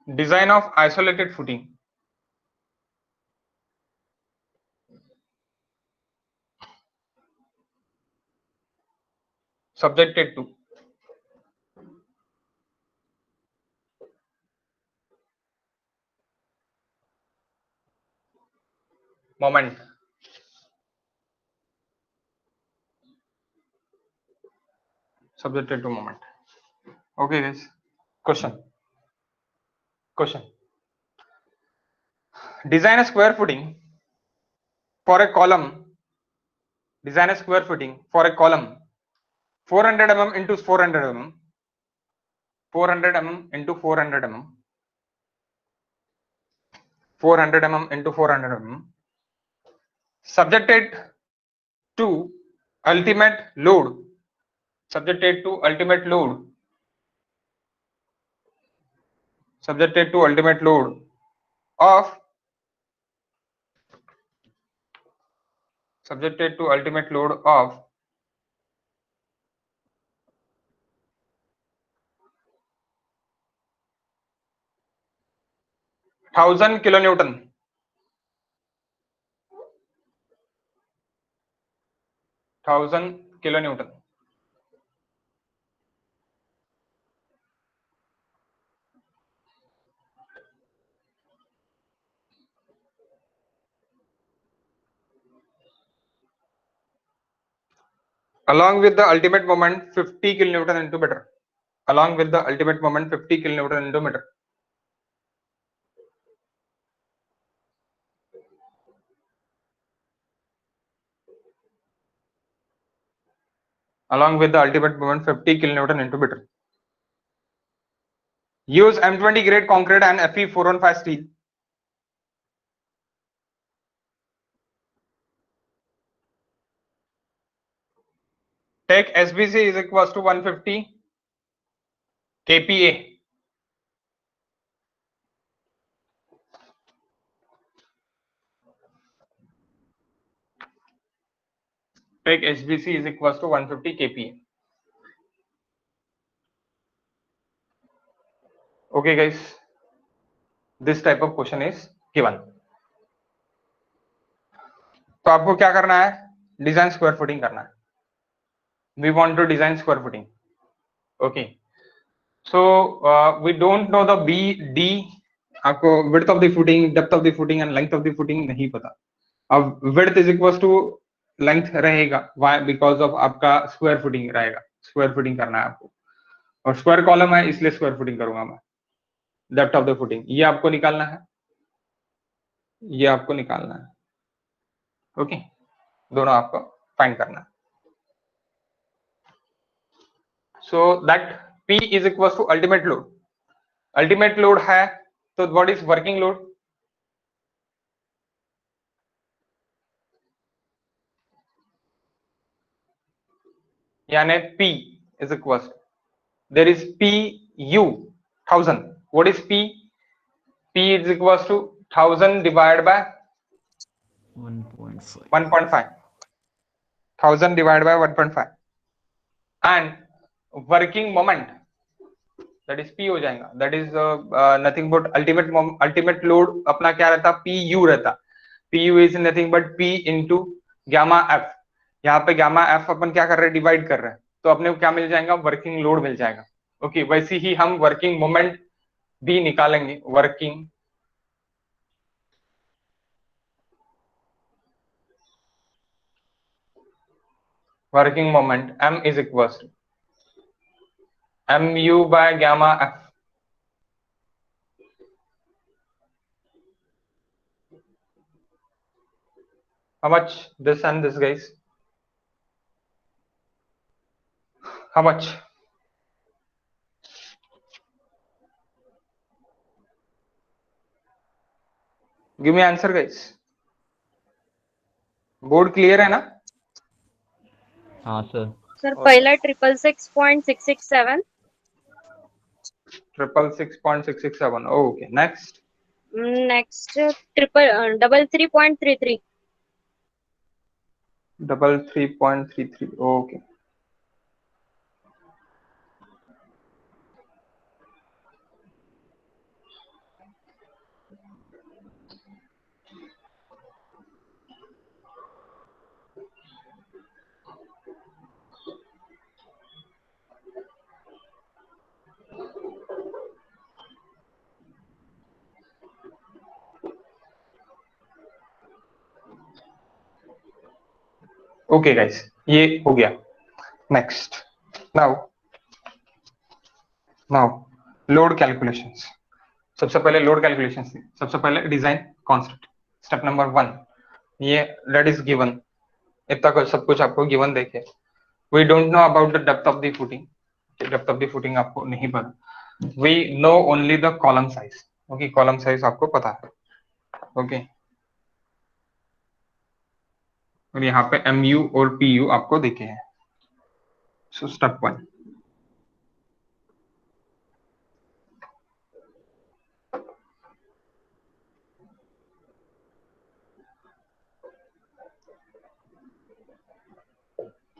Design of isolated footing. Subjected to moment. Subjected to moment. Okay, guys. Question. Design a square footing for a column. Design a square footing for a column 400 mm into 400 mm. 400 mm into 400 mm. 400 mm into 400 mm. Subjected to ultimate load. Subjected to ultimate load. Subjected to ultimate load of subjected to ultimate load of 1000 kilonewton. 1000 kilonewton. Along with the ultimate moment 50 kilonewton into meter. Along with the ultimate moment 50 kilonewton into meter. Along with the ultimate moment 50 kilonewton into meter. Use M20 grade concrete and Fe 415 steel. Take SBC is equals to 150 kPa. Take SBC is equals to 150 kPa. Okay, guys. This type of question is given. तो आपको क्या करना है? Design square footing करना है. We want to design square footing. Okay. So we don't know the B, D. आपको width of the footing, depth of the footing and length of the footing नहीं पता. अब width is equals to length रहेगा. Why? Because of आपका square footing रहेगा. Square footing करना है आपको. और square column है इसलिए square footing करूंगा मैं. Depth of the footing ये आपको निकालना है. ये आपको निकालना है. ओके दोनों आपको फाइंड करना है. So that P is equal to ultimate load. Ultimate load है तो व्हाट इज वर्किंग लोड? यानी P is equal to there is PU 1000. What is P? P is equal to 1000 divide by 1.5. 1000 divide by 1.5 and working moment that is P हो जाएगा. That is nothing but ultimate load अपना क्या रहता? PU रहता. PU is nothing but P into gamma F. यहाँ पे gamma F अपन क्या कर रहे हैं? डिवाइड कर रहे हैं. तो अपने को क्या मिल जाएगा? वर्किंग लोड मिल जाएगा. ओके वैसे ही हम वर्किंग मोमेंट भी निकालेंगे. Working moment M is equal to MU by gamma F. How much? This and this, guys. How much? Give me answer, guys. Board clear है ना? हाँ सर. सर पहला 666.667. 666.667. Okay. Next. Next 33.33. 33.33. Okay. Okay guys, ये हो गया. Next, now load calculations. सबसे पहले load calculations. सबसे पहले डिजाइन कांस्टेंट. स्टेप नंबर 1, ये दैट इज गिवन. इतना कुछ सब कुछ आपको गिवन देखे. We don't know about the depth of the footing. Depth of the footing आपको नहीं पता. We know only the column size. Okay, column size आपको पता है. ओके, और यहाँ पे MU और PU आपको देखे हैं. So step 1,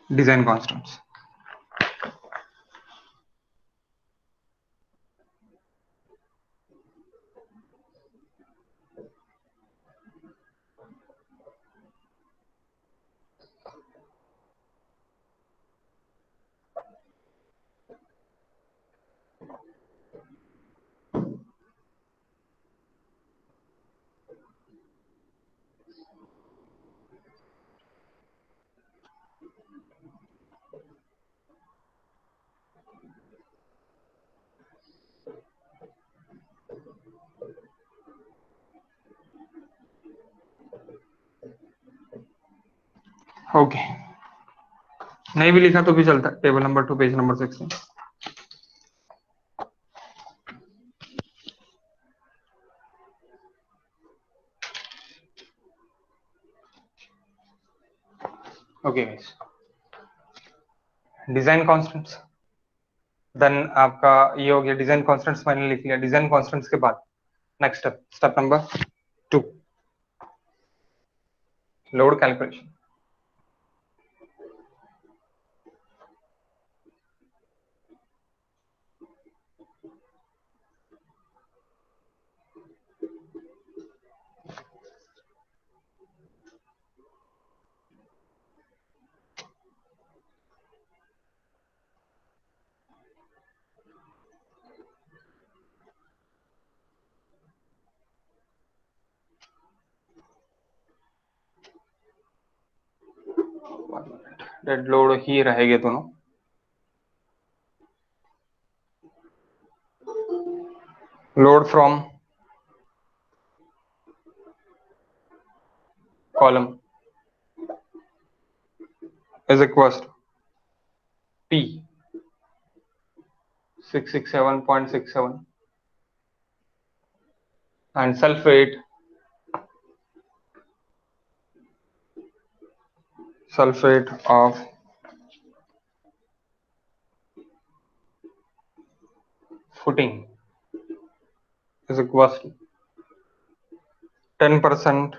design constants. Okay, नहीं भी लिखा तो भी चलता है. Table number 2 page number 16. Okay guys, design constants. Then आपका ये हो गया. डिजाइन कांस्टेंट्स मैंने लिख लिया. डिजाइन कांस्टेंट्स के बाद next step, step number 2, load calculation. Dead load ही रहेंगे दोनों. Load from column is equals to P 667.67 and sulfate of footing is equals to 10%,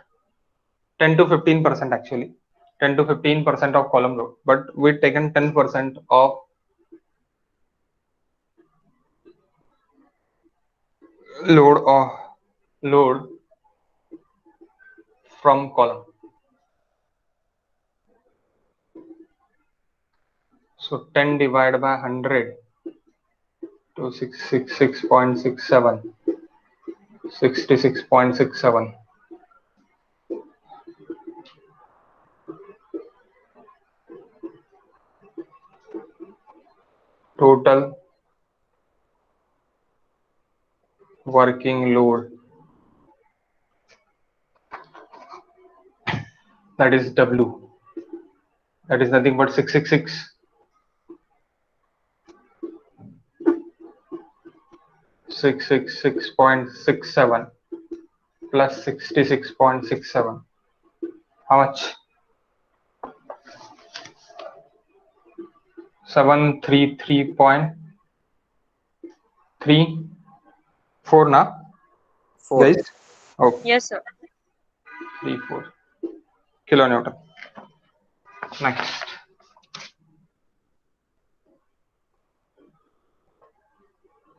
10 to 15% actually, 10 to 15% of column load, but we've taken 10% of load from column. So 10 divided by 100 to 666.67, 66.67. Total working load, that is W, that is nothing but 666.67 plus 66.67. How much? 733.34 na? 4. Guys? Okay. Yes, sir. 34 kilonewton. Next.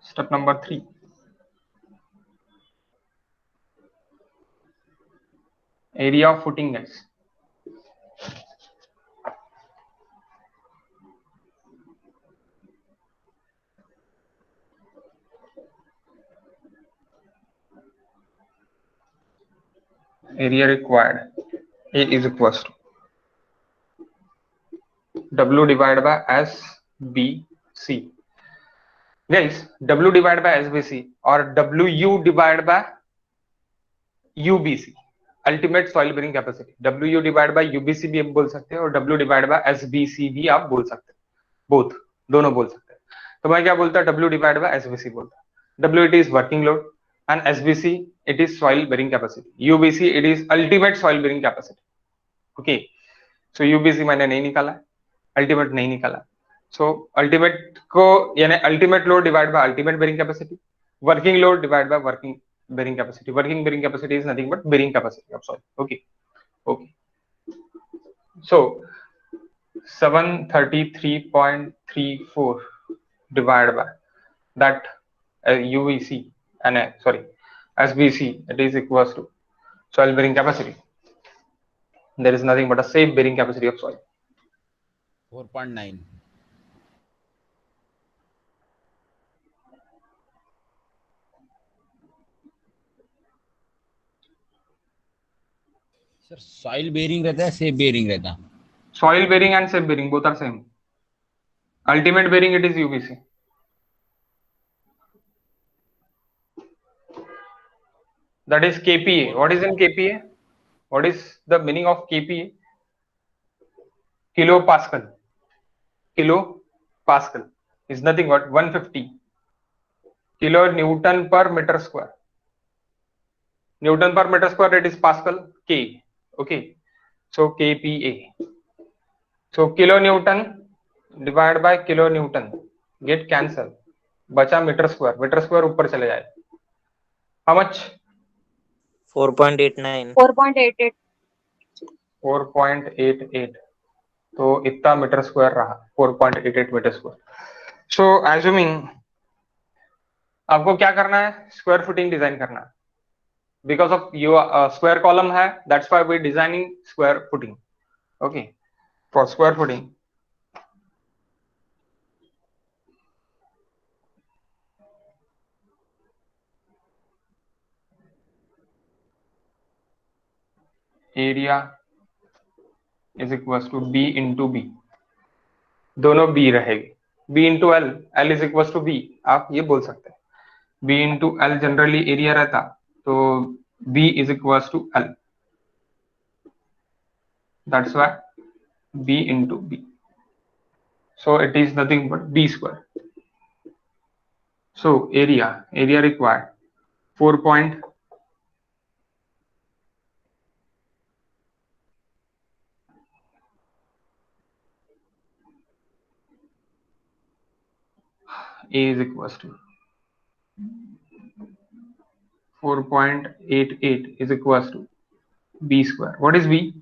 Step number 3. Area of footing, guys. Area required, A is equals to W divided by SBC. Guys, W divided by SBC or WU divided by UBC, ultimate soil bearing capacity. WU divide by UBC भी आप बोल सकते हैं और W divide by SBC भी आप बोल सकते हैं. बोथ, दोनों बोल सकते हैं. तो मैं क्या बोलता, W डिवाइड बाय SBC बोलता. W it is working load and SBC it is soil bearing capacity. UBC it is ultimate soil bearing capacity. Okay, so UBC मैंने नहीं निकाला, अल्टीमेट नहीं निकाला. So अल्टीमेट को यानी ultimate load divide by ultimate bearing capacity, working load divide by working bearing capacity. Working bearing capacity is nothing but bearing capacity of soil. Okay, okay. So 733.34 divided by that UVC and sorry SBC, it is equals to soil bearing capacity. There is nothing but a safe bearing capacity of soil. 4.9. Sir soil bearing रहता है, safe bearing रहता है? Soil bearing and safe bearing both are same. Ultimate bearing it is UVC. That is KPA. What is in KPA? What is the meaning of KPA? Kilo Pascal. Kilo Pascal is nothing but 150 kilo Newton per meter square. Newton per meter square, it is Pascal. K. Okay, so KPA. So kilo Newton divided by kilo Newton get cancel, बचा metre square. Metre square ऊपर चले जाए. How much? 4.89. 4.88. 4.88. तो इतना metre square रहा, 4.88 metre square. सो assuming आपको क्या करना है, स्क्वायर फुटिंग डिजाइन करना है. Because of your square column है, that's why we designing square footing. Okay, for square footing area is equal to B into B. दोनों बी रहेगी. B into L, L is equal to B, आप ये बोल सकते हैं. B into L generally area रहता, तो B is equal to L. That's why B into B. So it is nothing but B square. So area required 4 point A is equals to 4.88 is equals to B square. What is B?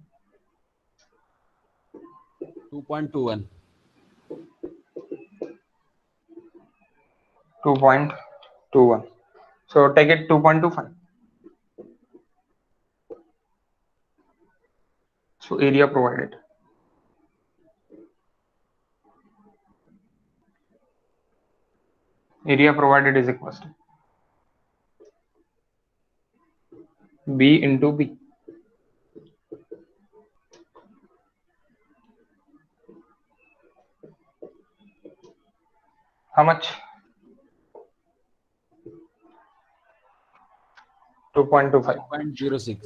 2.21. 2.21. So take it 2.25. So area provided. Area provided is equals to B into B. How much? 2.25. 5.06.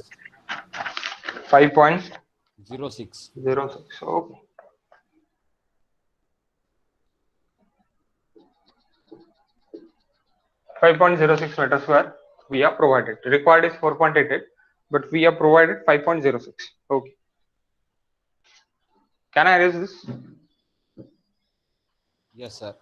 5.06. 06. Okay. .06 meter square we are provided. Required is 4.88, but we are provided 5.06. Okay. Can I erase this? Yes, sir.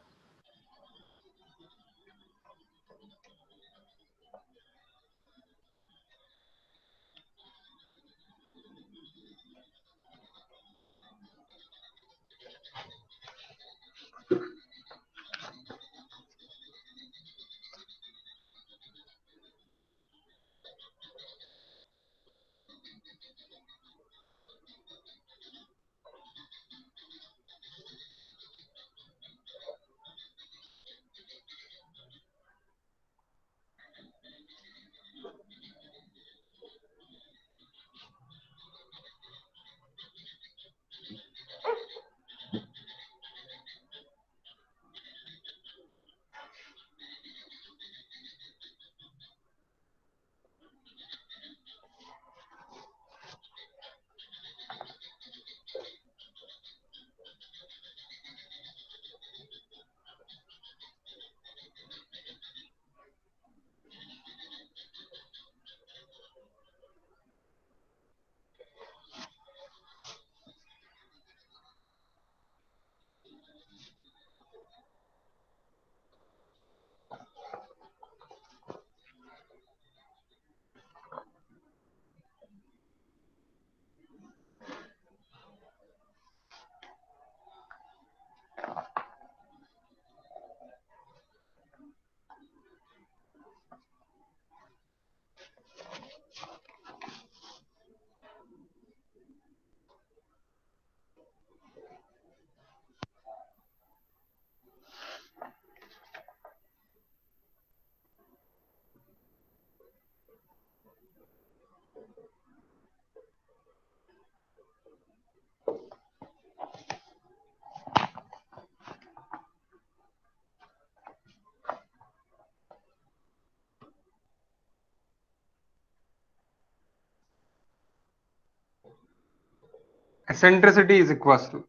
eccentricity is equals to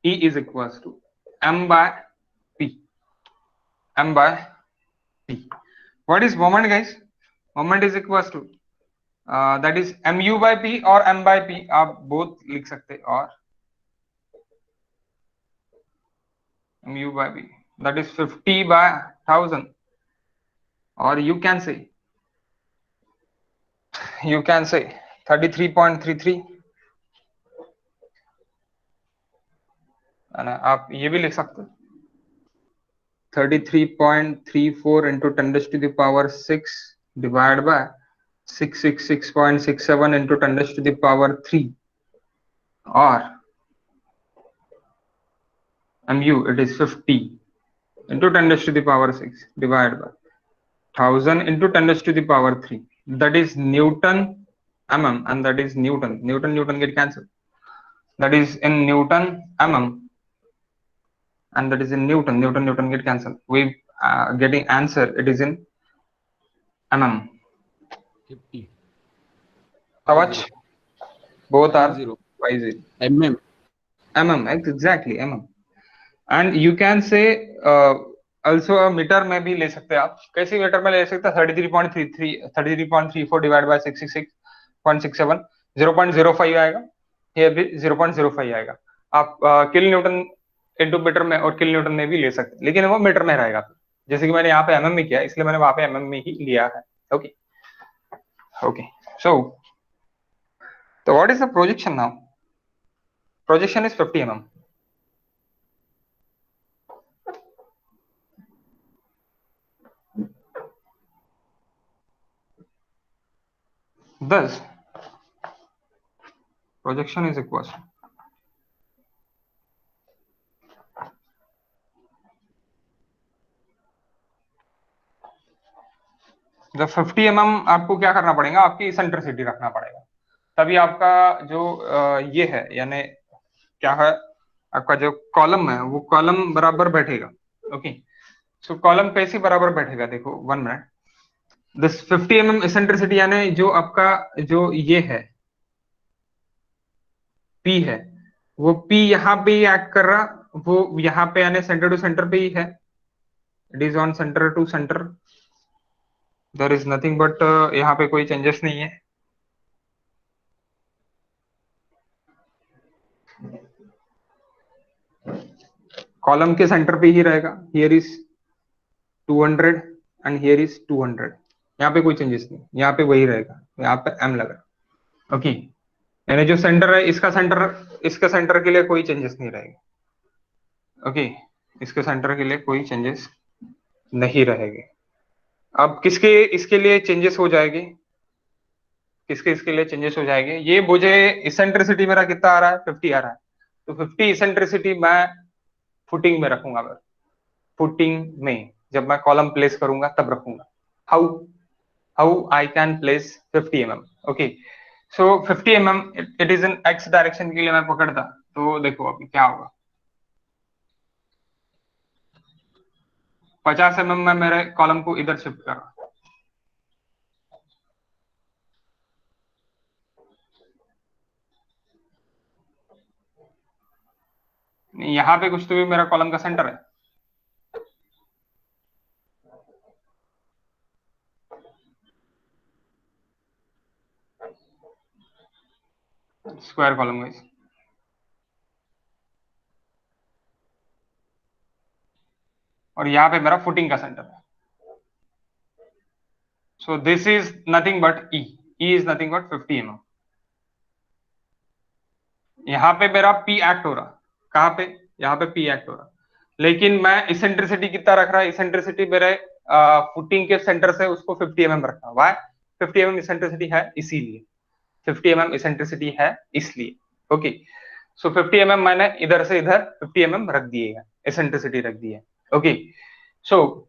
E is equals to m by p. M by p. What is moment, guys? Moment is equals to that is mu by p or m by p. आप both लिख सकते और mu by p, that is 50 by 1000, or you can say 33.33, आप ये भी लिख सकते 33.34 into 10 raised to the power 6 divided by 666.67 into 10 raised to the power 3, or mu, it is 50 into 10 raised to the power 6 divided by 1000 into 10 raised to the power 3. That is Newton mm, and that is Newton. Newton get cancelled. That is in Newton mm, and that is in Newton. Newton get cancelled. We getting answer. It is in mm. 50. How much? Both are 50. 50. mm. Exactly mm. And you can say also a metre में भी ले सकते हैं आप. कैसे metre में ले सकते हैं? 33.34 डिवाइड बाय 666.67, 0.05 आएगा. ये भी 0.05 आएगा. आप किल न्यूटन इनटू मीटर में और किल न्यूटन में भी ले सकते हैं, लेकिन वो मीटर में रहेगा. जैसे कि मैंने यहाँ पे mm में किया, इसलिए मैंने वहां पे mm में ही लिया है. Okay. So what is the projection now? Projection is 50 mm. Thus, projection is equals to the 50 mm. आपको क्या करना पड़ेगा? आपकी इसेंट्रिसिटी रखना पड़ेगा, तभी आपका जो ये है, यानी क्या है, आपका जो कॉलम है वो कॉलम बराबर बैठेगा. ओके. सो कॉलम कैसे बराबर बैठेगा? देखो 1 मिनट. दिस 50 mm इसेंट्रिसिटी यानी जो आपका जो ये है P है, वो P यहाँ पे ही एक्ट कर रहा, वो यहाँ पे यानी सेंटर टू सेंटर पे ही है. It is on centre to centre. There is nothing but यहाँ पे कोई चेंजेस नहीं है. कॉलम के सेंटर पे ही रहेगा. Here is 200 and here is 200. यहाँ पे कोई चेंजेस नहीं, यहाँ पे वही रहेगा, यहाँ पे m लगा. ओके. यानी जो सेंटर है, इसका सेंटर के लिए कोई चेंजेस नहीं रहेगा. ओके. इसके सेंटर के लिए कोई चेंजेस नहीं रहेंगे. अब किसके इसके लिए चेंजेस हो जाएंगे? इसके लिए चेंजेस हो जाएंगे? ये मुझे इसेंट्रिसिटी मेरा कितना आ रहा है? 50 आ रहा है. तो 50 इसेंट्रिसिटी मैं फुटिंग में रखूंगा. फुटिंग में जब मैं कॉलम प्लेस करूंगा तब रखूंगा. How I can place 50 mm. Okay. So 50 mm it is in x direction के लिए मैं पकड़ता, तो देखो अभी क्या होगा. 50 mm में मेरे कॉलम को इधर शिफ्ट कर रहा. यहाँ पे कुछ तो भी मेरा कॉलम का सेंटर है. Square column guys. और यहाँ पे मेरा फुटिंग का सेंटर है. So this is nothing but E. E is nothing but 50 mm. यहाँ पे मेरा P एक्ट हो रहा. कहाँ पे? यहाँ पे P एक्ट हो रहा. लेकिन मैं इसेंट्रिसिटी कितना रख रहा? इसेंट्रिसिटी मेरे फुटिंग के सेंटर से उसको 50 mm रखना. वाई? 50 mm इसेंट्रिसिटी है इसीलिए. 50 mm इसेंट्रिसिटी है इसलिए. ओके. सो 50 mm मैंने इधर से इधर 50 mm रख दिए, इसेंट्रिसिटी रख दी है. Okay. So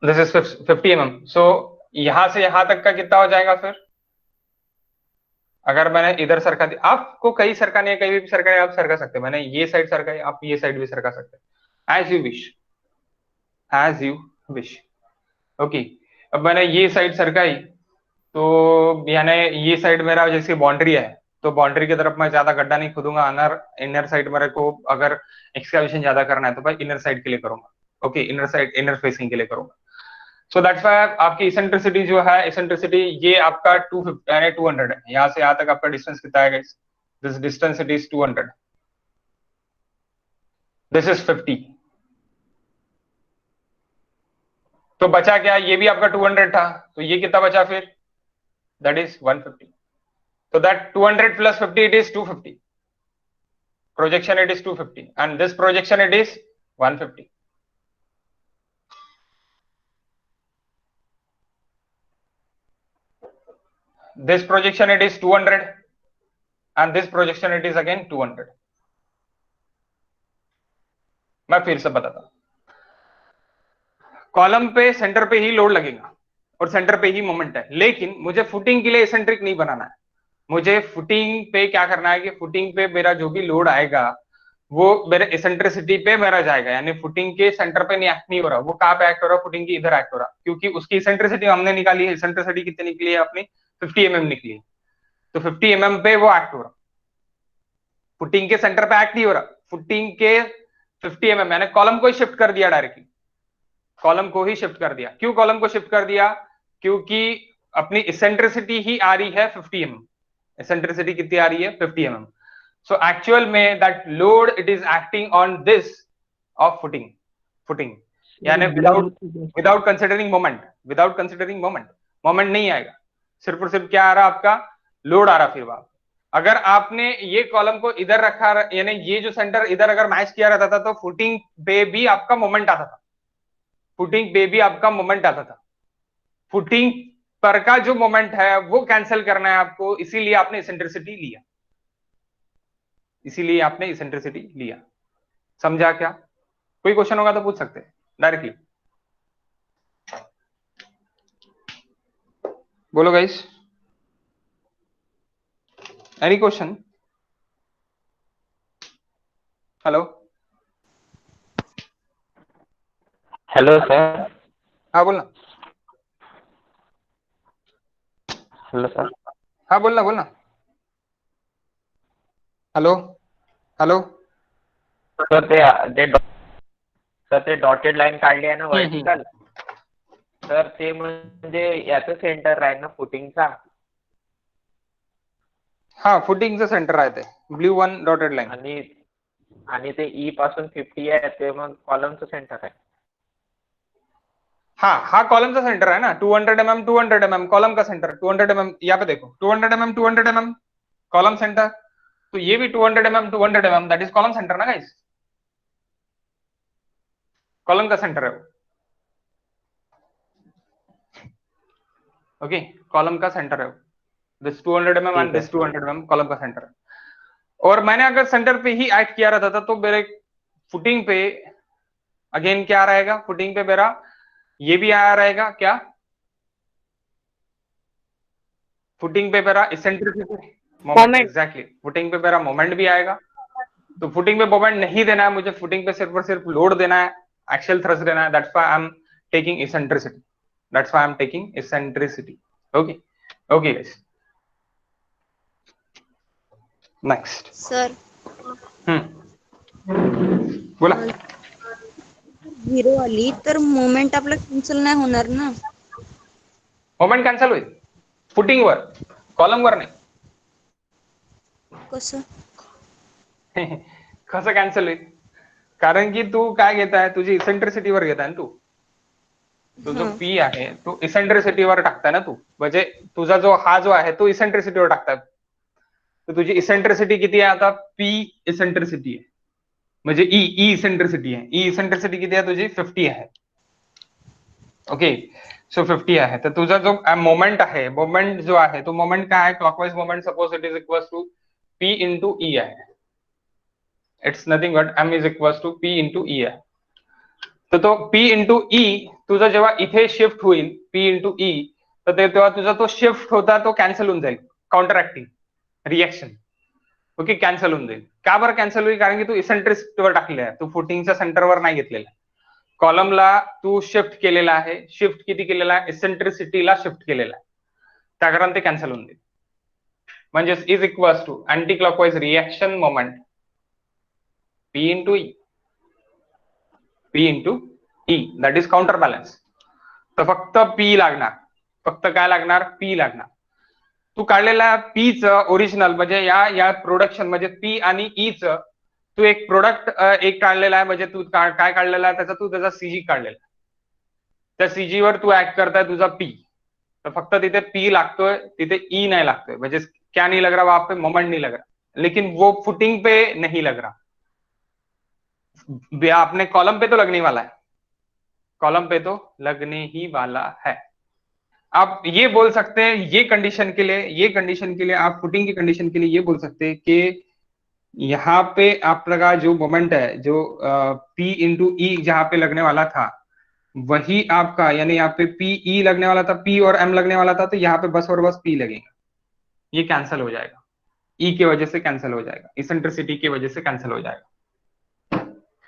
this is 50 mm. सो यहां से यहां तक का कितना हो जाएगा? फिर अगर मैंने इधर सरका दिया, आपको कहीं सरकानी है, कहीं भी सरकानी आप सरका सकते हैं. मैंने ये साइड सरकाई, आप ये साइड भी सरका सकते हैं. As you wish, as you wish. Okay. अब मैंने ये साइड सरकाई, तो यानी ये साइड मेरा जैसे बाउंड्री है, तो बाउंड्री की तरफ मैं ज्यादा गड्ढा नहीं खोदूंगा, इनर साइड मेरे को अगर एक्सकैवेशन ज्यादा करना है तो भाई इनर साइड के लिए करूंगा, okay, inner side inner facing के लिए करूंगा। सो दैट्स व्हाई आपकी इसेंट्रिसिटी जो है, इसेंट्रिसिटी ये आपका 250 यानी 200 है। यहाँ से यहाँ तक आपका डिस्टेंस कितना है guys? This distance it is 200, this is 50। तो बचा क्या? ये भी आपका 200 था, तो ये कितना बचा फिर? That is 150। So that 200 plus 50 it is 250. Projection it is 250 and this projection it is 150. This projection it is 200 and this projection it is again 200. मैं फिर से बताता हूं, कॉलम पे सेंटर पे ही लोड लगेगा और सेंटर पे ही मोमेंट है, लेकिन मुझे फुटिंग के लिए एसेंट्रिक नहीं बनाना है। मुझे फुटिंग पे क्या करना है कि फुटिंग पे मेरा जो भी लोड आएगा वो मेरे एसेंट्रिसिटी पे मेरा जाएगा, यानी फुटिंग के सेंटर पे नहीं एक्ट नहीं हो रहा, वो कहां पे एक्ट हो रहा है? फुटिंग की इधर एक्ट हो रहा, क्योंकि उसकी एसेंट्रिसिटी हमने निकाली है। एसेंट्रिसिटी कितनी निकली है अपनी? 50 mm निकली है, तो 50 mm पे वो एक्ट हो रहा, फुटिंग के सेंटर पे एक्ट नहीं हो रहा। फुटिंग के 50 mm मैंने कॉलम को ही शिफ्ट कर दिया, डायरेक्टली कॉलम को ही शिफ्ट कर दिया। क्यों कॉलम को शिफ्ट कर दिया? क्योंकि अपनी एसेंट्रिसिटी ही आ रही है 50 mm। एसेंट्रिसिटी कितनी आ रही है? 50 mm। सो एक्चुअल में that load it is acting on this of footing यानी विदाउट कंसिडरिंग मोमेंट, मोमेंट नहीं आएगा, सिर्फ और सिर्फ क्या आ रहा आपका? लोड आ रहा। फिर बात, अगर आपने ये कॉलम को इधर रखा, यानी ये जो सेंटर इधर अगर मैच किया रहता था तो फुटिंग पे भी आपका मोमेंट आता था, फुटिंग पर का जो मोमेंट है वो कैंसिल करना है आपको, इसीलिए आपने इसेंट्रिसिटी लिया। समझा क्या? कोई क्वेश्चन होगा तो पूछ सकते हैं डायरेक्टली, बोलो guys, any question? Hello hello sir. हाँ बोलना, हेलो सर। हाँ बोलना, हेलो हेलो सर ते डॉटेड लाईन काढली आहे ना वर्टिकल, तर ते म्हणजे याचं सेंटर आहे ना फुटिंगचा? हाँ फुटिंगचं सेंटर आहे ते ब्ल्यू वन डॉटेड लाईन, आणि ते ई पासून 50 आहे ते मग कॉलमचं सेंटर आहे। हाँ कॉलम का सेंटर है ना, 200 mm कॉलम का सेंटर, 200 mm यहाँ पे देखो, 200 mm कॉलम सेंटर, तो ये भी 200 mm that is column centre ना गाइस, कॉलम का सेंटर है वो, ओके, कॉलम का सेंटर है वो, this 200 mm and this 200 mm column का सेंटर है। और मैंने अगर सेंटर पे ही एक्ट किया रहता था तो मेरे फुटिंग पे अगेन क्या रहेगा? फुटिंग पे मेरा ये भी आया रहेगा क्या? फुटिंग पे मेरा इसेंट्रिसिटी मोमेंट, एग्जैक्टली, फुटिंग पे मेरा मोमेंट भी आएगा। तो फुटिंग पे मोमेंट नहीं देना है मुझे, फुटिंग पे सिर्फ और सिर्फ लोड देना है, एक्सियल थ्रस्ट देना है, that's why I am taking eccentricity, okay okay guys, next sir बोला। झिरो आली तर मोमेंट आपला कॅन्सल नाही होणार ना? मोमेंट कॅन्सल होईल फुटिंग वर, कॉलम वर नाही। कसं? कसं कॅन्सल होईल? कारण की तू काय घेताय, तुझी इसेंट्रिसिटीवर घेताय ना तू, तो जो पी आहे तो इसेंट्रिसिटीवर टाकताय ना तू, म्हणजे तुझा जो हा जो आहे तो इसेंट्रिसिटीवर टाकताय, तर तुझी इसेंट्रिसिटी किती आहे आता? पी इसेंट्रिसिटी आहे, म्हणजे ई इसेंट्रिसिटी आहे, ई इसेंट्रिसिटी किती आहे तुझी? 50 आहे, ओके, सो 50 आहे, तर तुझा जो मोमेंट आहे, मोमेंट जो आहे तो मोमेंट काय आहे? Clockwise moment suppose it is equal to P into E आहे, it's nothing but M is equal to P into E आहे। तर तो पी इंटू ई तुझा जेव्हा इथे शिफ्ट होईल पी इंटू ई, तर ते तेव्हा तुझा तो शिफ्ट होता तो कॅन्सल होऊन जाईल, counter acting reaction, okay, cancel होऊन जाईल। का बरं कॅन्सल होईल? कारण की तू इसेंट्रिसिटीवर टाकलेला आहे, तू फुटिंगच्या सेंटरवर नाही घेतलेला, कॉलमला तू शिफ्ट केलेला आहे, शिफ्ट किती केलेला आहे? इसेंट्रिसिटीला शिफ्ट केलेला आहे, त्या कारण ते कॅन्सल होऊन जाईल, म्हणजेच is equals to anticlockwise reaction moment P into E. P into E, that is counter balance. तर फक्त P लागणार, फक्त काय लागणार? P लागणार. तू काढलेला P च ओरिजिनल म्हणजे या प्रोडक्शन म्हणजे P आणि E च तू एक प्रोडक्ट एक काढलेला आहे, म्हणजे तू काय काढलेला आहे त्याचा सीजी काढलेला. त्या सीजी वर तू ऍड करताय तुझा P, तर फक्त तिथे P लागतोय, तिथे E नाही लागतोय. म्हणजे क्या नहीं लग रहा वहां पे? मोमेंट नहीं लग रहा, लेकिन वो फुटिंग पे नहीं लग रहा. आपने कॉलम पे तो लगने वाला है, कॉलम पे तो लगने ही वाला है. आप ये बोल सकते हैं ये कंडीशन के लिए आप फुटिंग की कंडीशन के लिए ये बोल सकते हैं कि यहाँ पे आपका जो मोमेंट है, जो P इंटू ई जहां पे लगने वाला था, वही आपका, यानी यहाँ पे P E लगने वाला था, P और M लगने वाला था, तो यहाँ पे बस और बस P लगेगा. ये कैंसिल हो जाएगा, E की वजह से कैंसिल हो जाएगा, इसेंट्रिसिटी की वजह से कैंसिल हो जाएगा.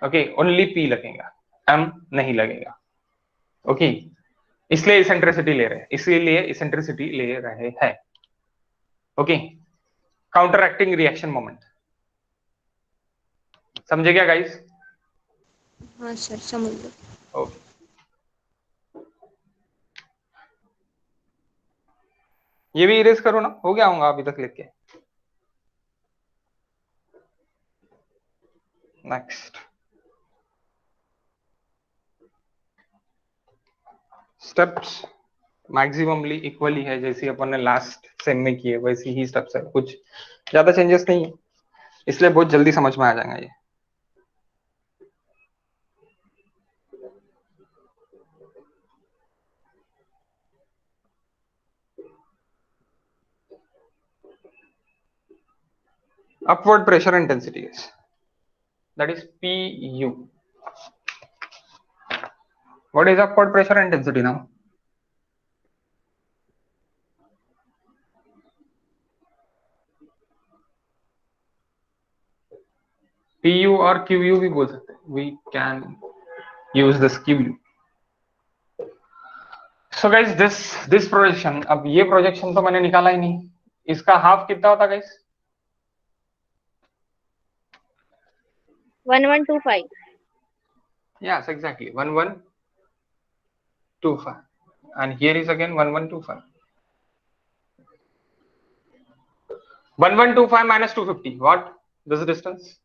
ओके, ओनली P लगेगा, M नहीं लगेगा. ओके, इसलिए इसेंट्रिसिटी ले रहे हैं, इसीलिए इसेंट्रिसिटी ले रहे हैं. Okay, counter acting reaction moment. समझे क्या गाइस? हाँ सर समझ लो. ओके, ये भी इरेज करो ना, हो गया होगा अभी तक लिख के. नेक्स्ट स्टेप्स मैक्सिममली इक्वली है, जैसी अपन ने लास्ट सेम में किए वैसी ही स्टेप्स है, कुछ ज्यादा चेंजेस नहीं है, इसलिए बहुत जल्दी समझ में आ जाएगा ये. upward pressure intensity is, that is PU. What is upward pressure intensity now? PU और QU भी बोल सकते हैं, we can use this QU. So guys, this projection, अब ये projection तो मैंने निकाला ही नहीं, इसका हाफ कितना होता guys? 1125. Yes, exactly, 1125, and here is again 1125. 1125 minus 250, what? This distance?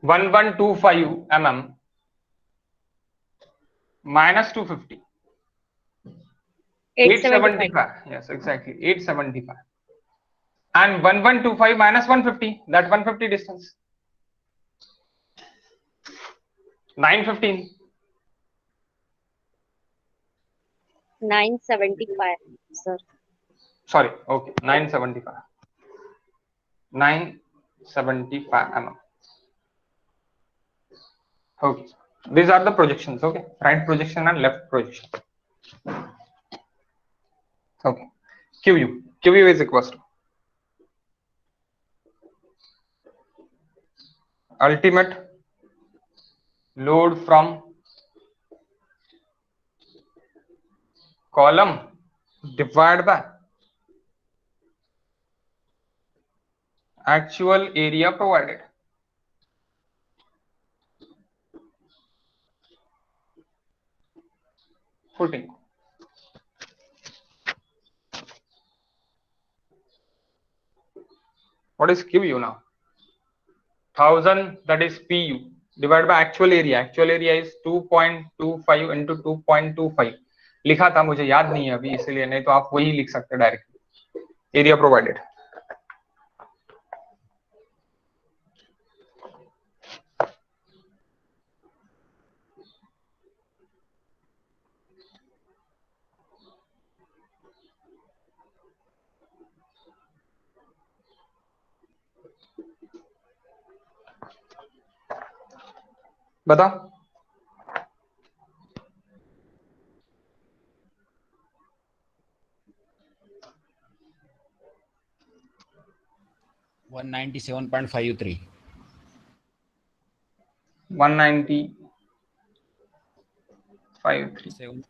mm minus 250. 875. Yes, exactly, 875. And 1125 minus 150, that 150 distance. 915. 975, sir. Sorry, okay, 975. 975 mm. Okay, these are the projections. Okay, right projection and left projection. Okay, QU is equals to ultimate load from column divided by actual area provided. Footing. What is QU now? 1000, that is PU, divided by actual area. Actual area is 2.25 into 2.25. लिखा था, मुझे याद नहीं है अभी, इसलिए, नहीं तो आप वही लिख सकते डायरेक्ट, एरिया प्रोवाइडेड. बता. One 197.53. 190. 53 7.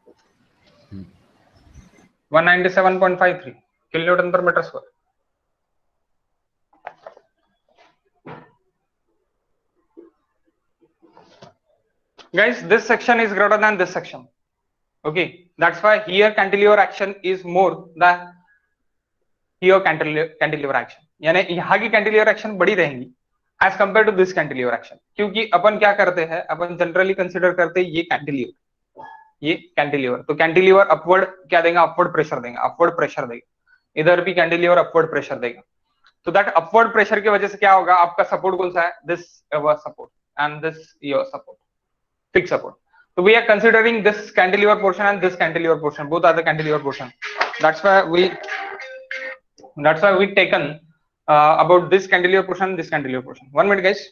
197.53 kilonewton per meter square. Guys, this section is greater than this section. Okay, that's why here cantilever action is more than here cantilever action. यानी यहाँ की cantilever action बड़ी रहेंगी as compared to this cantilever action. क्योंकि अपन क्या करते हैं, अपन generally consider करते हैं ये कैंटिलीवर, तो कैंटिलीवर अपवर्ड क्या देगा, अपवर्ड प्रेशर देगा, अपवर्ड प्रेशर देगा, इधर भी कैंटिलीवर अपवर्ड प्रेशर देगा. तो दैट अपवर्ड प्रेशर की वजह से क्या होगा, आपका सपोर्ट कौन सा है, this support and this your support, fixed support. So we are considering this cantilever portion and this cantilever portion, both are the cantilever portion. That's why we taken about this cantilever portion, this cantilever portion. 1 minute guys.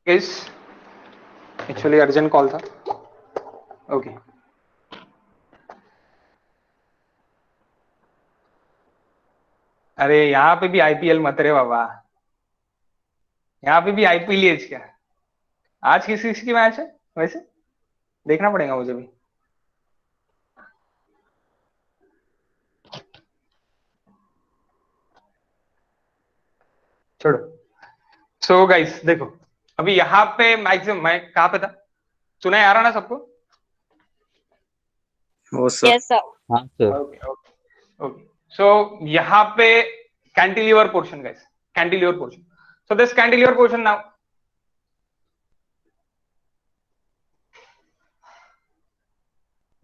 इस actually urgent call था। Okay अरे यहाँ पे भी IPL मत रे बाबा, यहाँ पे भी आईपीएल क्या? आज किस किस की मैच है वैसे? देखना पड़ेगा मुझे भी। छोड़ो। सो गाइस देखो, अभी यहाँ पे मैक्सिमम, मैं कहाँ पे था? सुना आ रहा ना सबको? Yes sir. हाँ sir. Okay okay okay. So यहाँ पे cantilever portion guys, cantilever portion. So this cantilever portion now,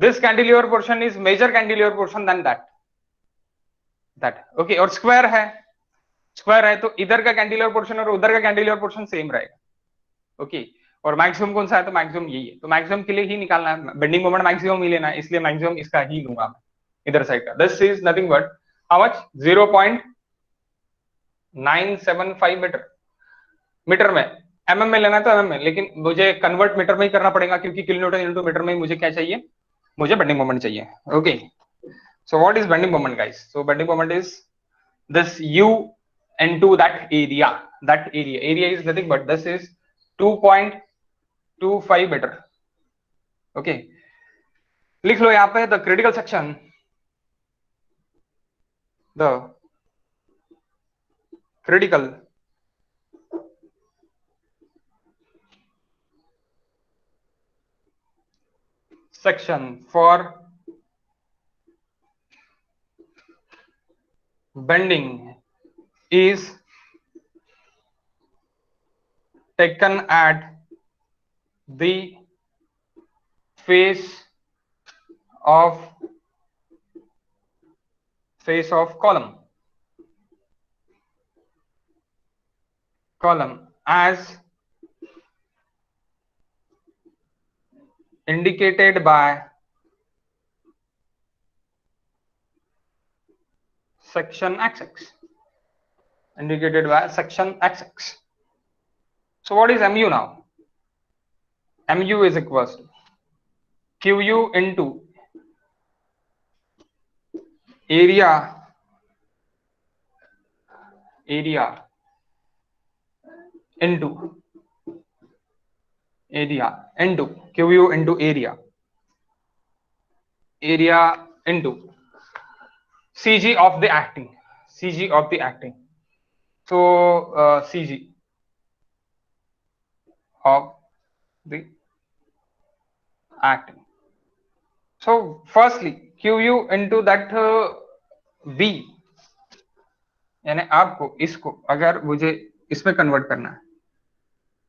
this cantilever portion is major cantilever portion than that okay। और स्क्वायर है, स्क्वायर है तो इधर का कैंटिलीवर पोर्शन और उधर का कैंटिलीवर पोर्शन सेम रहेगा ओके। और मैक्सिमम कौन सा है? तो मैक्सिमम यही है, तो मैक्सिमम के लिए ही निकालना है, बेंडिंग मोमेंट मैक्सिमम ही लेना है, इसलिए मैक्सिमम इसका ही लूंगा मैं इधर साइड का। This is nothing but how much? 0.975 metre. Metre में, एमएम में लेना है तो एमएम में, लेकिन मुझे कन्वर्ट मीटर में ही करना पड़ेगा क्योंकि किलोमीटर इनटू मीटर में मुझे क्या चाहिए? मुझे बेंडिंग मोमेंट चाहिए okay. So what is bending moment guys? So bending moment is this u into that area, area is nothing but this is 2.25 metre okay. लिख लो यहाँ पे the critical section, the critical section for bending is taken at the face of column as indicated by section xx, indicated by section xx। So what is mu now? mu is equals to qu into area into qu into area into cg of the acting, so cg of the acting। so firstly qu into that b, यानी आपको इसको अगर मुझे इसमें convert करना है,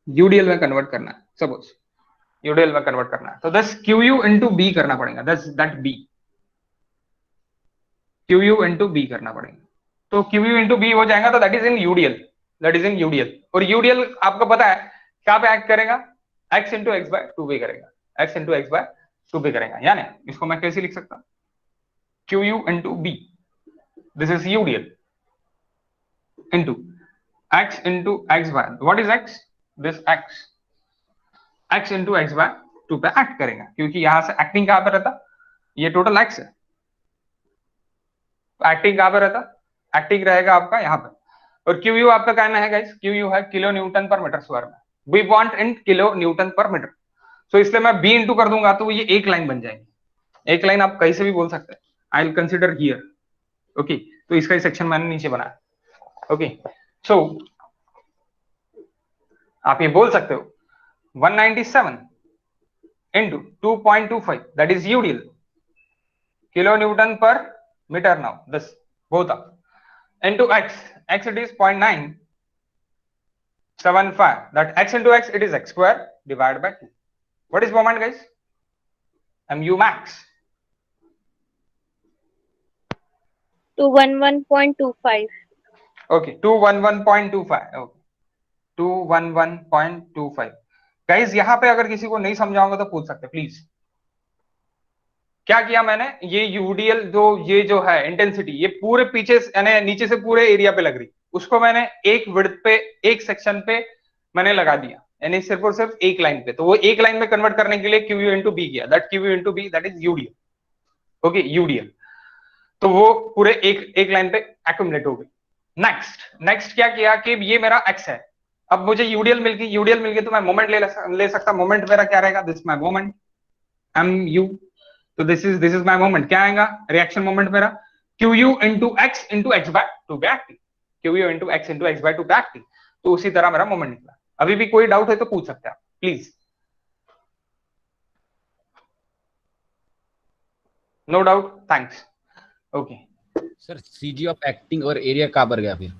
UDL में convert करना है, सपोज यूडीएल में कन्वर्ट करना है, तो दस क्यू इंटू बी करना पड़ेगा, thus that B Q into B करना पड़ेगा। तो क्यू इंटू बी हो जाएगा, तो दैट इज इन यूडीएल, और यूडीएल आपको पता है क्या पे एक्ट करेगा? X into x by two B करेगा, X into x by two B करेगा। यानी इसको मैं कैसे लिख सकता हूं? Q into B, this is UDL into x into x by what is x? this x into x by 2 पे एक्ट करेगा, क्योंकि यहां से एक्टिंग कहां पे रहता? ये टोटल x है, तो एक्टिंग कहां पे रहता? एक्टिंग रहेगा आपका यहां पे। और क्यू आपका कहना है गाइस, क्यू है किलो न्यूटन पर मीटर स्क्वायर में, we want in kilo newton पर मीटर, सो इसलिए मैं b इंटू कर दूंगा तो ये एक लाइन बन जाएगी। एक लाइन आप कहीं से भी बोल सकते हैं, I will consider here okay. तो इसका ही सेक्शन मैंने नीचे बनाया ओके। सो आप ये बोल सकते हो 197 into 2.25 that is UDL kilo newton पर metre now this both are into x it is 0.975 that x into x it is x square divided by 2। what is moment guys? mu max 211.25 okay 211.25 okay 211.25 guys. यहां पे अगर किसी को नहीं समझाऊंगा तो पूछ सकते प्लीज। क्या किया मैंने? ये यूडीएल ये जो है इंटेंसिटी, ये पूरे पीछे यानी नीचे से पूरे एरिया पे लग रही, उसको मैंने एक विड्थ पे एक सेक्शन पे मैंने लगा दिया, यानी सिर्फ और सिर्फ एक लाइन पे, तो वो एक लाइन में कन्वर्ट करने के लिए क्यू यू इंटू बी किया, that q u into b that is UDL. Okay, UDL, तो वो पूरे एक लाइन पे एक्यूमुलेट हो गई। नेक्स्ट क्या किया कि ये मेरा एक्स है, अब मुझे यूडीएल मिल गई तो मैं मोमेंट ले सकता। मोमेंट मेरा क्या रहेगा, this my moment M u, तो दिस इज माय मोमेंट। क्या आएगा रिएक्शन मोमेंट मेरा, q u into x by two back t, q u into x by two back t. तो उसी तरह मेरा मोमेंट निकला। अभी भी कोई डाउट है तो पूछ सकते हैं आप please. No doubt, thanks. Okay sir CG of acting और एरिया कहाँ पर गया फिर?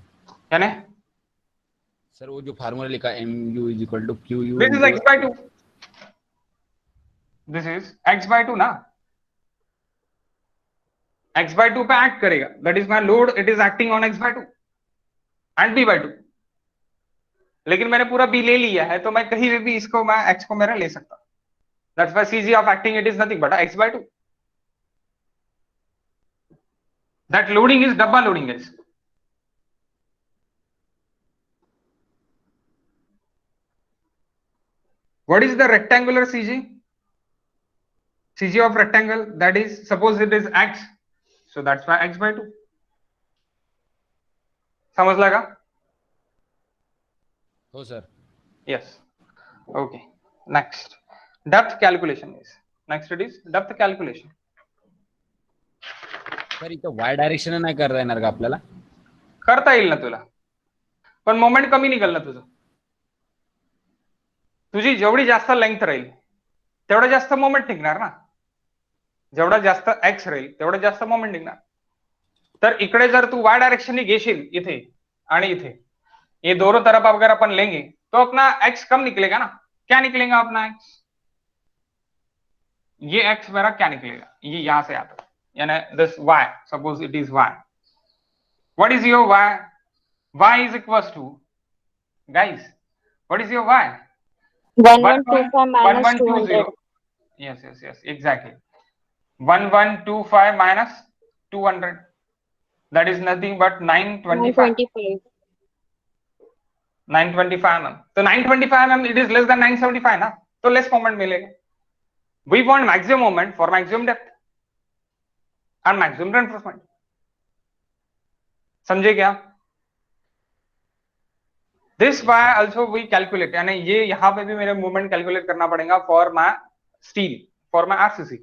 यानी सर वो जो फार्मूला लिखा M u is equal to q u, this is x by two, this is x by two ना, एक्स बाय टू पे एक्ट करेगा, that is my load, it is acting on x by two and b by two. लेकिन मैंने पूरा B ले लिया है, तो मैं कहीं भी इसको मैं एक्स को मेरा ले सकता। That's why CG of acting it is nothing but X by two. That loading is डब्बा loading is, what is the rectangular CG? CG of rectangle, that is, suppose it is x, so that's why x by 2. समझ लगा? हो sir. Yes. Okay. Next, depth calculation is. Next it is depth calculation. Sir इथं Y direction नाही करता येणार का आपल्याला? करता येईल ना तुला, पण मोमेंट कमी निघेल ना तुझं। तुझी जेवढी जास्त लेंथ राहील तेवढा जास्त मोमेंट निघणार ना, जेवढा जास्त एक्स राहील तेवढा जास्त मोमेंट निघणार। तर इकडे जर तू वाय डायरेक्शन घेशील इथे आणि इथे, ये दोनों तरफ अगर अपन लेंगे तो अपना एक्स कम निकलेगा ना। क्या निकलेगा अपना एक्स, ये एक्स मेरा क्या निकलेगा, ये यहां से आता है, यानी this y, suppose it is y. What is your y, y is equals to, guys what is your y, 1125 minus 200. 1120, yes exactly, 1125 minus 200, that is nothing but 925 mm। तो 925 mm it is less than 975 ना, तो less moment मिलेगा। we want maximum moment for maximum depth and maximum reinforcement, समझे क्या? This y also we calculate, यानी ये यहां पे भी मेरे मूवमेंट कैलकुलेट करना पड़ेगा for my steel, for my RCC.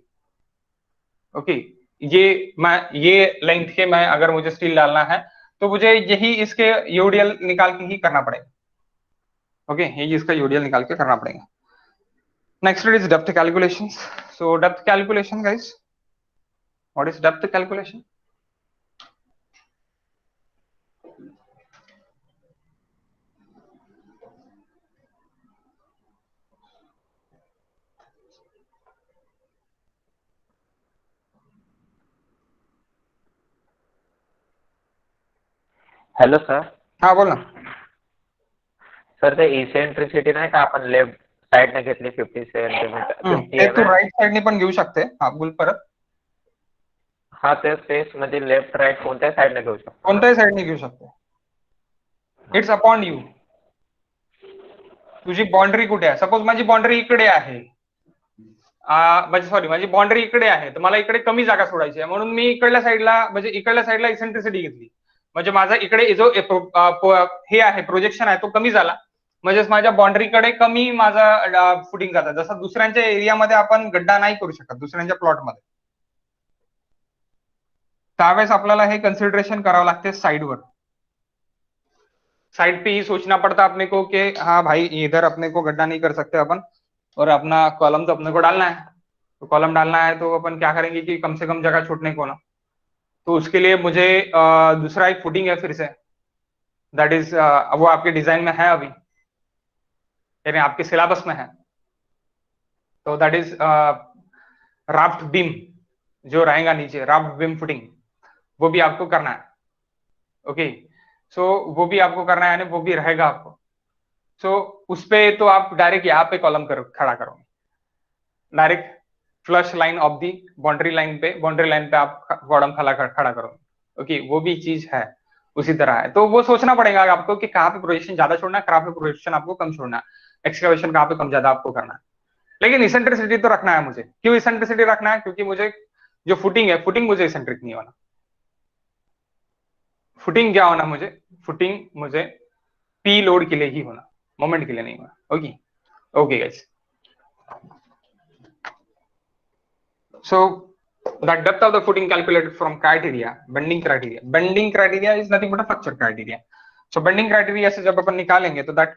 Okay, ये लेंथ के मैं अगर मुझे स्टील डालना है तो मुझे यही इसके यूडीएल निकाल के ही करना पड़ेगा। ओके, यही इसका यूडीएल निकाल के करना पड़ेगा। Next is depth calculation. So depth calculation guys, what is depth calculation? Hello sir. हाँ बोल ना सर ते इसेंट्रिसिटी नाही का आपण लेफ्ट साइडने घेतली 50 सेंटीमीटर, ते तू राईट साइडने पण घेऊ शकते। हा बोल परत। हा तेच म्हणजे लेफ्ट राईट कोणत्या साइडने घेऊ शकतो? कोणत्याही साइडने घेऊ शकते, इट्स अपॉन यू। तुझी बाउंड्री कुठे आहे, सपोज माझी बाउंड्री इकडे आहे, माझी बाउंड्री इकडे आहे, तर मला इकडे कमी जागा सोडायची आहे, म्हणून मी इकडल्या साइडला इसेंट्रिसिटी घेतली, म्हणजे माझा इकडे जो हे आहे प्रोजेक्शन आहे तो कमी झाला, म्हणजेच माझ्या बाउंड्रीकडे कमी माझा फुटिंग जातं। जसं दुसऱ्यांच्या एरियामध्ये आपण गड्डा नाही करू शकत, दुसऱ्यांच्या प्लॉटमध्ये, त्यावेळेस आपल्याला हे कन्सिडरेशन करावं लागते साइडवर। साइड पे ही सोचना पड़ता अपने को कि हाँ भाई इधर अपने को गड्ढा नहीं कर सकते अपन, और अपना कॉलम तो अपने को डालना है, तो कॉलम डालना है तो अपन क्या करेंगे कि कम से कम जगह छूटने को ना, तो उसके लिए मुझे दूसरा एक फुटिंग है फिर से, दैट इज वो आपके डिजाइन में है अभी, यानी आपके सिलेबस में है, तो दैट इज राफ्ट बीम जो रहेगा नीचे, राफ्ट बीम फुटिंग, वो भी आपको करना है। ओके, सो वो भी आपको करना है, यानी वो भी रहेगा आपको। सो उस पे तो आप डायरेक्ट यहाँ पे कॉलम खड़ा करोगे, direct flush line of the boundary line पे आप कॉलम खड़ा करोगे। ओके, वो भी चीज है उसी तरह है। तो वो सोचना पड़ेगा आपको कि कहाँ पे प्रोजेक्शन ज्यादा छोड़ना है, कहाँ पे प्रोजेक्शन आपको कम छोड़ना है। एक्सकवेशन कहाँ पे कम ज्यादा आपको करना है, लेकिन इसेंट्रिसिटी तो रखना है मुझे। क्यों इसेंट्रिसिटी रखना है? क्योंकि मुझे जो फुटिंग है, फुटिंग मुझे इसेंट्रिक नहीं होना। फुटिंग क्या होना मुझे? फुटिंग मुझे पी लोड के लिए ही होना, मोमेंट के लिए नहीं होना। Okay okay guys, so the depth of the footing calculated from criteria, bending criteria. Bending criteria is nothing but a fracture criteria. So bending criteria से जब अपन निकालेंगे तो that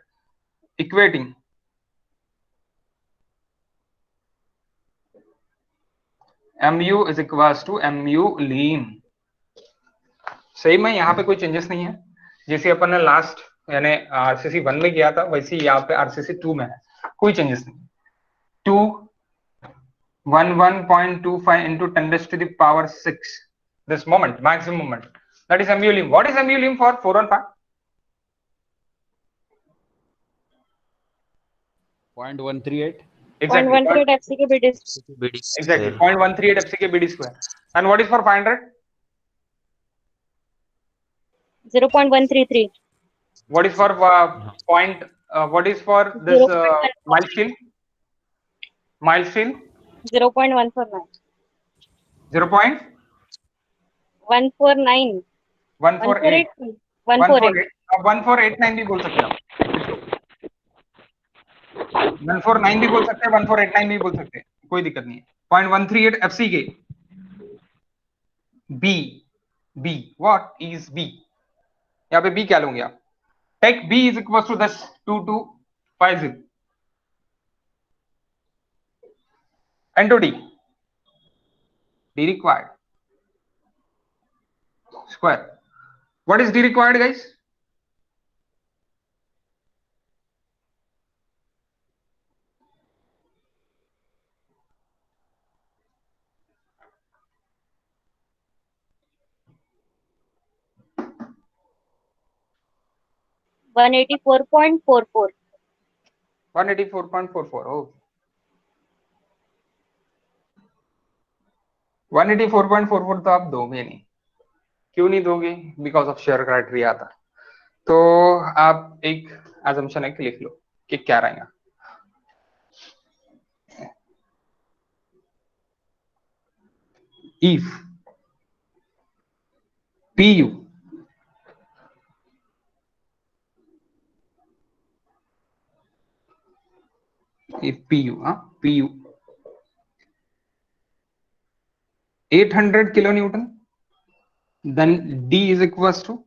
equating mu is equals to mu lean। सही में यहाँ पे कोई changes नहीं है, जैसे अपन ने लास्ट यानी आरसीसी 1 में किया था वैसे यहाँ पे आरसीसी 2 में है, कोई चेंजेस नहीं। 211.25 into 10 raised to the power 6 this moment, maximum moment, that is mu lim। what is mu lim for 415? 0.138 exactly 0.138 FCK BD exactly 0.138 fck bd square। and what is for 500? 0.133 what is for what is for this 0.149 mile steel 0.149 0.148 149 148 148 1489 भी बोल सकते हैं आप, 149 भी बोल सकते हैं, 1489 भी बोल सकते हैं, कोई दिक्कत नहीं है। 0.138 fck b b what is b? यहाँ पे b क्या लोगे आप? Take b is equals to 2250 into d required square। what is d required guys? one 184.44 184.44 oh 184.44 तो आप दोगे नहीं। क्यों नहीं दोगे? बिकॉज ऑफ शेयर क्राइटेरिया आता। तो आप एक assumption है कि लिख लो कि क्या रहेगा। if pu pu 800 kilonewton, then d is equals to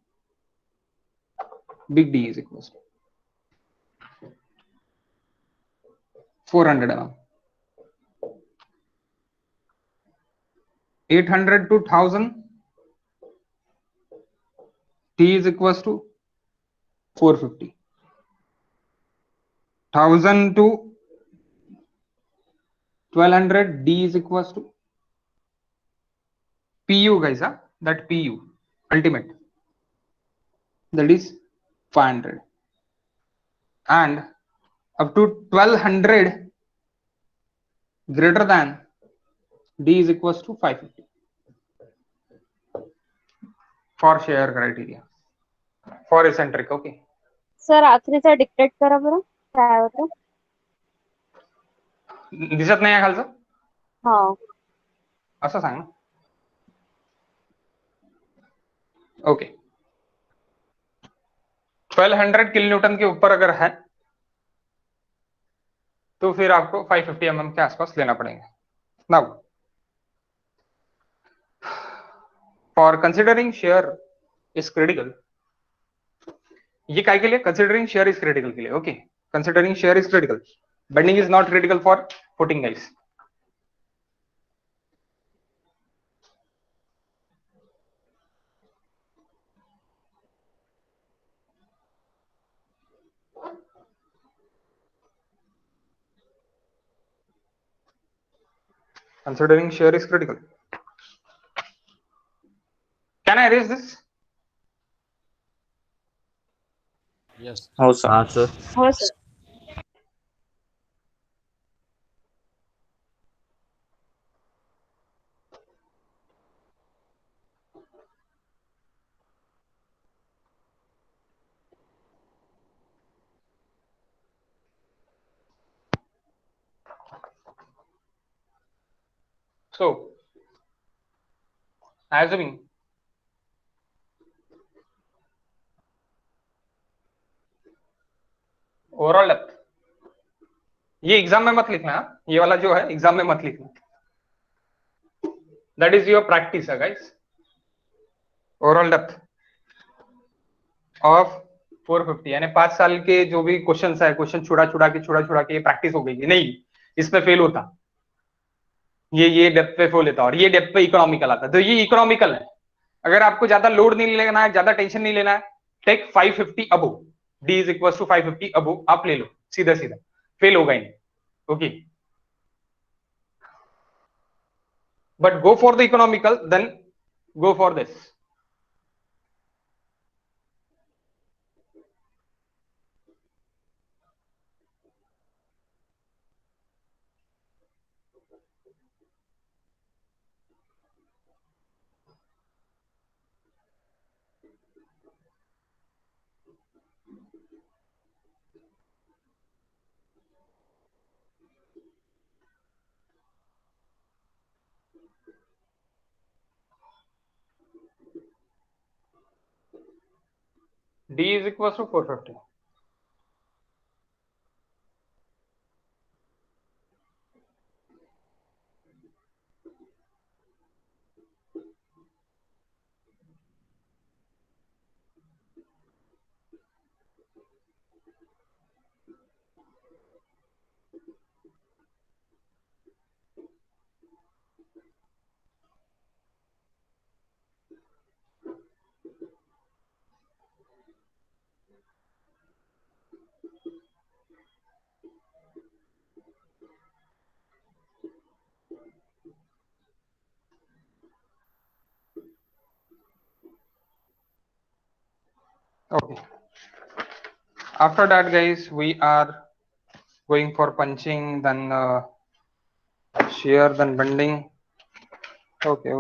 big D is equals to 400 mm। 800 to 1000, T is equals to 450। 1000 to 1200, D is equals to PU guys, that PU ultimate, that is 500, and up to 1200 greater than, D is equals to 550 for shear criteria for eccentric। okay sir आखरीचा dictate करा बरं काय होतं दिसत नाही आहे खालचं? हा असं सांग ना। ओके 1200 किलोन्यूटन के ऊपर अगर है तो फिर आपको 550 mm के आसपास लेना पड़ेगा। Now for considering share is critical, ये काय के लिए? कंसिडरिंग शेयर इज क्रिटिकल के लिए। Okay considering share is critical, bending is not critical for footing guys. Considering shear is critical. Can I erase this? yes हो sir. हो sir So assuming overall depth, ये exam में मत लिखना, ये वाला जो है एग्जाम में मत लिखना, दैट इज योर प्रैक्टिस है गाइस। ओवरऑल डेप्थ ऑफ 450 यानी 5 साल के जो भी क्वेश्चन है, क्वेश्चन छुड़ा छुड़ा के प्रैक्टिस हो गई है, नहीं इसमें फेल होता, ये डेप्थ पे फेल होता और ये डेप्थ पे इकोनॉमिकल आता, तो ये इकोनॉमिकल है। अगर आपको ज्यादा लोड नहीं लेना है, ज्यादा टेंशन नहीं लेना है, take 550 above, D is equal to 550 above, आप ले लो सीधा सीधा, फेल होगा ही नहीं। Okay, but go for the economical, then go for this. D is equals to 450. Okay. After that, guys, we are going for punching, then shear, then bending. Okay.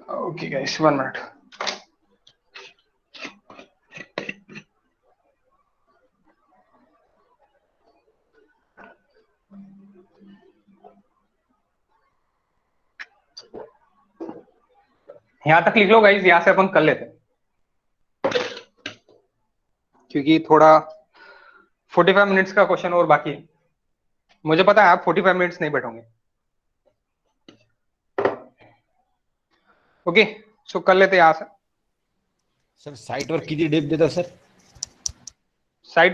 Okay, guys, 1 minute. यहां तक लिख लो guys, यहां से अपन कर लेते हैं, क्योंकि थोड़ा 45 मिनट्स का क्वेश्चन और बाकी है। मुझे पता है आप 45 मिनट्स नहीं बैठोगे। ओके, सो कर लेते हैं यहां से। सर साइट वर किती डेप्थ देता सर? साइड